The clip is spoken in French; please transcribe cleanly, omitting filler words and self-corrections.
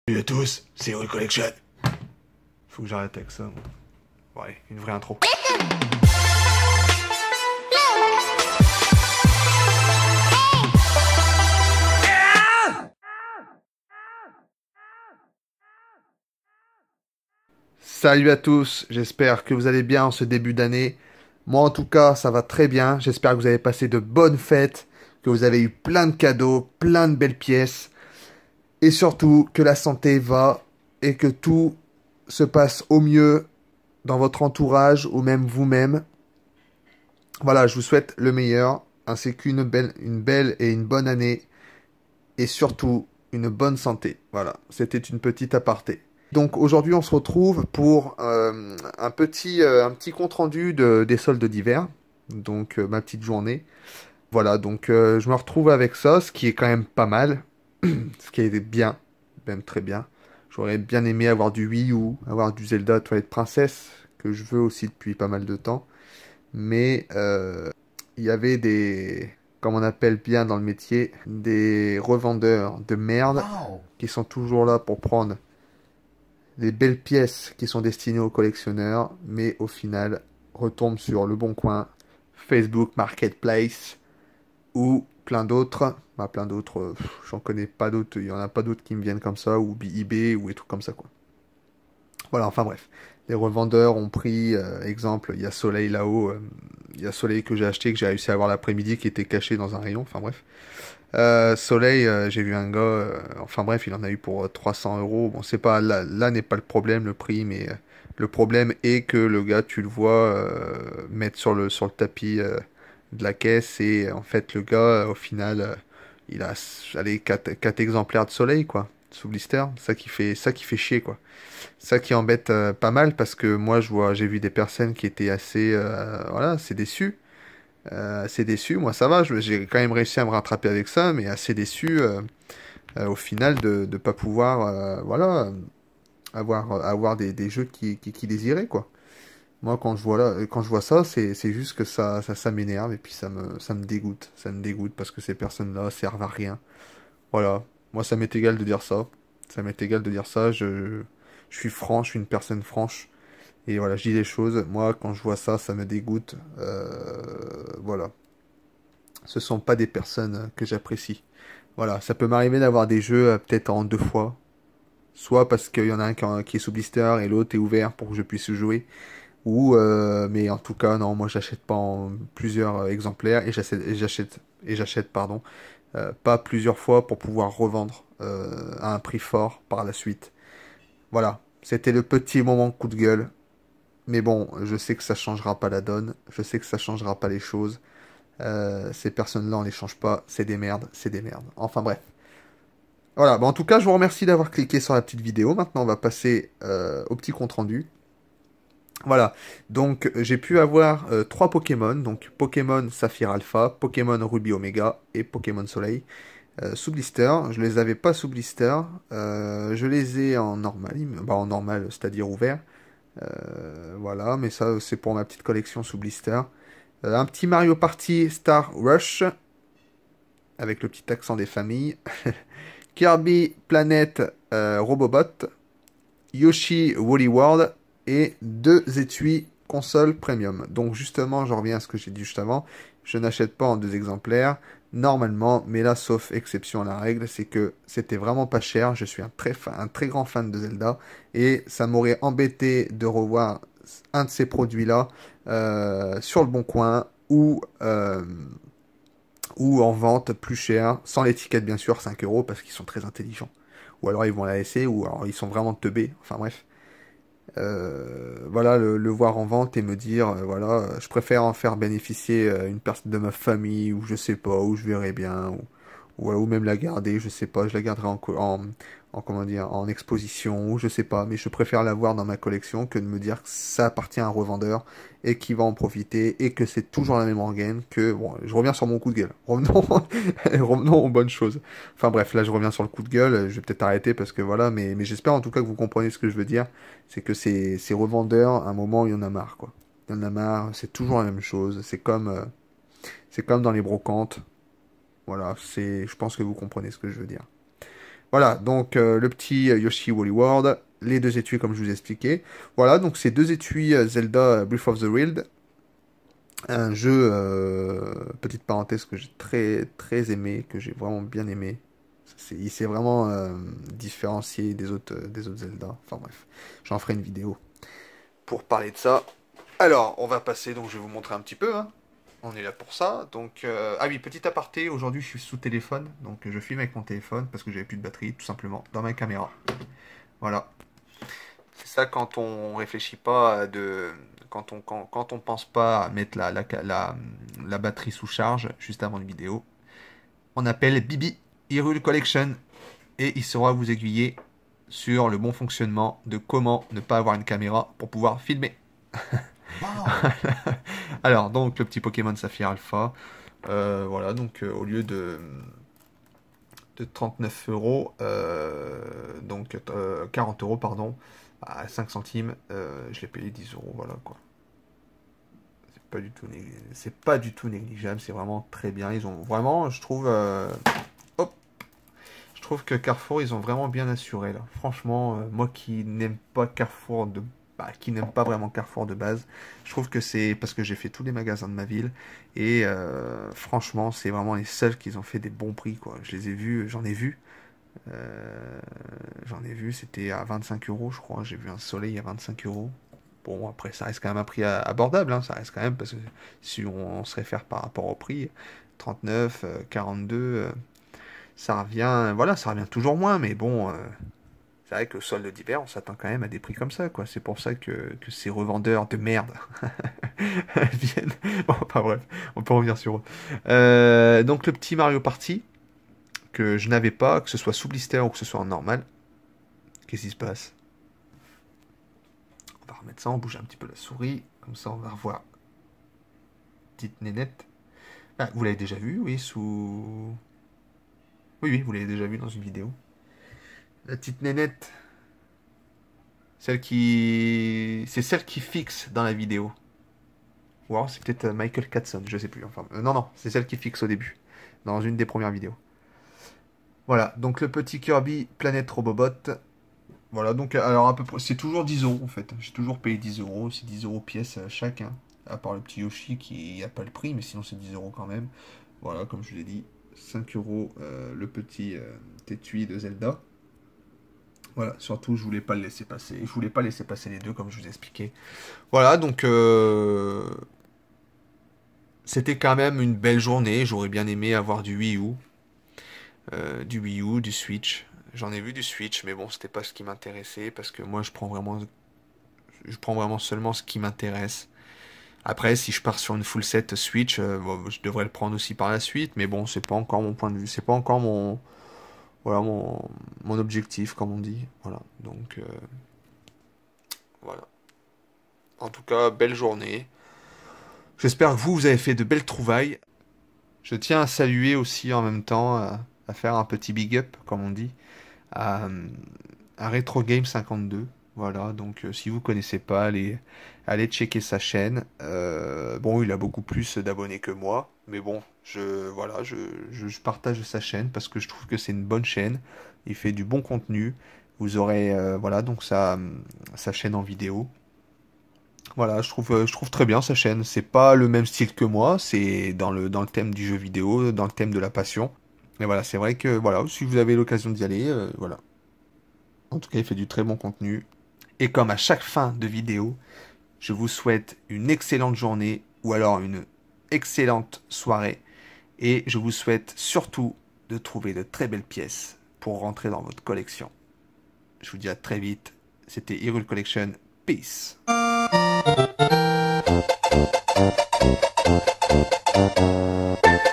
Salut à tous, c'est All Collection. Faut que j'arrête avec ça. Moi. Ouais, une vraie intro. Salut à tous, j'espère que vous allez bien en ce début d'année. Moi en tout cas, ça va très bien. J'espère que vous avez passé de bonnes fêtes, que vous avez eu plein de cadeaux, plein de belles pièces. Et surtout, que la santé va et que tout se passe au mieux dans votre entourage ou même vous-même. Voilà, je vous souhaite le meilleur, ainsi une belle et une bonne année. Et surtout, une bonne santé. Voilà, c'était une petite aparté. Donc aujourd'hui, on se retrouve pour un petit compte-rendu des soldes d'hiver. Donc ma petite journée. Voilà, donc je me retrouve avec ça, ce qui est quand même pas mal. Ce qui est bien, même très bien. J'aurais bien aimé avoir du Wii U, avoir du Zelda Twilight Princess, que je veux aussi depuis pas mal de temps. Mais il y avait comme on appelle bien dans le métier, des revendeurs de merde qui sont toujours là pour prendre les belles pièces qui sont destinées aux collectionneurs, mais au final retombent sur Le Bon Coin, Facebook Marketplace ou plein d'autres. Bah, plein d'autres, j'en connais pas d'autres, il y en a pas d'autres qui me viennent comme ça, ou eBay ou des trucs comme ça quoi. Voilà, enfin bref. Les revendeurs ont pris, exemple, il y a Soleil là-haut, il y a Soleil que j'ai acheté, que j'ai réussi à avoir l'après-midi, qui était caché dans un rayon, enfin bref. Soleil, j'ai vu un gars, enfin bref, il en a eu pour 300 euros. Bon, c'est pas, là n'est pas le problème, le prix, mais le problème est que le gars, tu le vois mettre sur le tapis de la caisse, et en fait, le gars, au final, il a, allez, 4 exemplaires de Soleil, quoi, sous blister, ça qui fait chier, quoi. Ça qui embête pas mal parce que moi j'ai vu des personnes qui étaient assez voilà, assez déçues. Assez déçues. Moi ça va, j'ai quand même réussi à me rattraper avec ça, mais assez déçu au final de ne pas pouvoir voilà, avoir des jeux qui désiraient quoi. Moi quand je vois ça, c'est juste que ça m'énerve et puis ça me dégoûte. Ça me dégoûte parce que ces personnes-là servent à rien. Voilà. Moi ça m'est égal de dire ça. Ça m'est égal de dire ça. Je suis franc, je suis une personne franche. Et voilà, je dis les choses. Moi, quand je vois ça, ça me dégoûte. Voilà. Ce sont pas des personnes que j'apprécie. Voilà, ça peut m'arriver d'avoir des jeux peut-être en 2 fois. Soit parce qu'il y en a un qui est sous blister et l'autre est ouvert pour que je puisse jouer. Ou, mais en tout cas, non, moi j'achète pas en plusieurs exemplaires et j'achète, pardon, pas plusieurs fois pour pouvoir revendre à un prix fort par la suite. Voilà, c'était le petit moment coup de gueule. Mais bon, je sais que ça changera pas la donne. Je sais que ça changera pas les choses. Ces personnes-là, on les change pas. C'est des merdes, c'est des merdes. Enfin bref. Voilà, bah, en tout cas, je vous remercie d'avoir cliqué sur la petite vidéo. Maintenant, on va passer au petit compte-rendu. Voilà, donc j'ai pu avoir 3 Pokémon. Donc Pokémon Saphir Alpha, Pokémon Ruby Omega et Pokémon Soleil. Sous blister, je les avais pas sous blister. Je les ai en normal, bah, en normal, c'est-à-dire ouvert. Voilà, mais ça c'est pour ma petite collection sous blister. Un petit Mario Party Star Rush, avec le petit accent des familles. Kirby Planet Robobot. Yoshi Woolly World. Et 2 étuis console premium. Donc justement, je reviens à ce que j'ai dit juste avant. Je n'achète pas en 2 exemplaires. Normalement, mais là, sauf exception à la règle, c'est que c'était vraiment pas cher. Je suis un très grand fan de Zelda. Et ça m'aurait embêté de revoir un de ces produits-là sur le Bon Coin ou en vente plus cher, sans l'étiquette bien sûr, 5 euros, parce qu'ils sont très intelligents. Ou alors ils vont la laisser, ou alors ils sont vraiment teubés. Enfin bref. Voilà, le voir en vente et me dire, voilà, je préfère en faire bénéficier une personne de ma famille, ou je sais pas, ou je verrai bien, ou même la garder, je sais pas, je la garderai comment dire, en exposition, ou je sais pas, mais je préfère l'avoir dans ma collection que de me dire que ça appartient à un revendeur et qu'il va en profiter et que c'est toujours la même rengaine que, bon, je reviens sur mon coup de gueule. Revenons, revenons aux bonnes choses. Enfin bref, là je reviens sur le coup de gueule, je vais peut-être arrêter parce que voilà, mais j'espère en tout cas que vous comprenez ce que je veux dire. C'est que ces revendeurs, à un moment, il y en a marre, quoi. Il y en a marre, c'est toujours la même chose. C'est comme dans les brocantes. Voilà, je pense que vous comprenez ce que je veux dire. Voilà, donc le petit Yoshi Woolly World, les deux étuis comme je vous ai expliqué. Voilà, donc ces deux étuis Zelda Breath of the Wild. Un jeu, petite parenthèse, que j'ai très aimé, que j'ai vraiment bien aimé. Il s'est vraiment différencié des autres Zelda. Enfin bref, j'en ferai une vidéo pour parler de ça. Alors, on va passer, donc je vais vous montrer un petit peu, hein. On est là pour ça. Donc, ah oui, petit aparté, aujourd'hui je suis sous téléphone, donc je filme avec mon téléphone parce que j'avais plus de batterie, tout simplement, dans ma caméra. Voilà. C'est ça quand on réfléchit pas quand on pense pas à mettre la batterie sous charge juste avant une vidéo. On appelle Bibi Hyrule Collection et il saura vous aiguiller sur le bon fonctionnement de comment ne pas avoir une caméra pour pouvoir filmer. Wow. Alors, donc, le petit Pokémon Saphir Alpha. Voilà, donc, au lieu de 39 euros, donc 40 euros, pardon, à 5 centimes, je l'ai payé 10 euros, voilà quoi. C'est pas du tout négligeable, c'est vraiment très bien. Ils ont vraiment, je trouve, hop, je trouve que Carrefour, ils ont vraiment bien assuré là. Franchement, moi qui n'aime pas Carrefour qui n'aime pas vraiment Carrefour de base, je trouve que c'est parce que j'ai fait tous les magasins de ma ville et franchement, c'est vraiment les seuls qui ont fait des bons prix quoi. Je les ai vus, j'en ai vu, c'était à 25 euros, je crois. J'ai vu un soleil à 25 euros. Bon, après, ça reste quand même un prix abordable, hein, ça reste quand même, parce que si on se réfère par rapport au prix, 39, 42, ça revient, voilà, ça revient toujours moins, mais bon, c'est vrai que le solde d'hiver, on s'attend quand même à des prix comme ça, quoi. C'est pour ça que ces revendeurs de merde viennent. Bon, pas bref, on peut revenir sur eux. Donc, le petit Mario Party, que je n'avais pas, que ce soit sous blister ou que ce soit en normal. Qu'est-ce qui se passe? On va remettre ça, on bouge un petit peu la souris, comme ça on va revoir. Petite nénette. Ah, vous l'avez déjà vu, oui, sous... Oui, vous l'avez déjà vu dans une vidéo. La petite nénette. C'est celle qui fixe dans la vidéo. Ou alors c'est peut-être Michael Catson, je sais plus. Enfin, non, c'est celle qui fixe au début. Dans une des premières vidéos. Voilà, donc le petit Kirby Planète Robobot. Voilà, donc alors à peu près, c'est toujours 10 euros en fait. J'ai toujours payé 10 euros, c'est 10 euros pièce chacun. À part le petit Yoshi qui n'a pas le prix, mais sinon c'est 10 euros quand même. Voilà, comme je l'ai dit, 5 euros le petit étui de Zelda. Voilà, surtout je voulais pas le laisser passer. Je voulais pas laisser passer les deux comme je vous ai expliqué. Voilà, donc c'était quand même une belle journée. J'aurais bien aimé avoir du Wii U. Du Switch. J'en ai vu du Switch, mais bon, c'était pas ce qui m'intéressait parce que moi, je prends vraiment seulement ce qui m'intéresse. Après, si je pars sur une full set Switch, bon, je devrais le prendre aussi par la suite, mais bon, c'est pas encore mon point de vue, c'est pas encore voilà, mon objectif, comme on dit. Voilà, donc voilà. En tout cas, belle journée. J'espère que vous avez fait de belles trouvailles. Je tiens à saluer aussi en même temps, à faire un petit big up, comme on dit, à Retro Game 52. Voilà, donc si vous connaissez pas, allez checker sa chaîne. Bon, il a beaucoup plus d'abonnés que moi, mais bon, je partage sa chaîne parce que je trouve que c'est une bonne chaîne. Il fait du bon contenu. Vous aurez, voilà, donc sa chaîne en vidéo. Voilà, je trouve très bien sa chaîne. C'est pas le même style que moi, c'est dans le thème du jeu vidéo, dans le thème de la passion. Mais voilà, c'est vrai que voilà, si vous avez l'occasion d'y aller, voilà. En tout cas, il fait du très bon contenu. Et comme à chaque fin de vidéo, je vous souhaite une excellente journée ou alors une excellente soirée. Et je vous souhaite surtout de trouver de très belles pièces pour rentrer dans votre collection. Je vous dis à très vite. C'était Hyrule Collection. Peace. Thank you.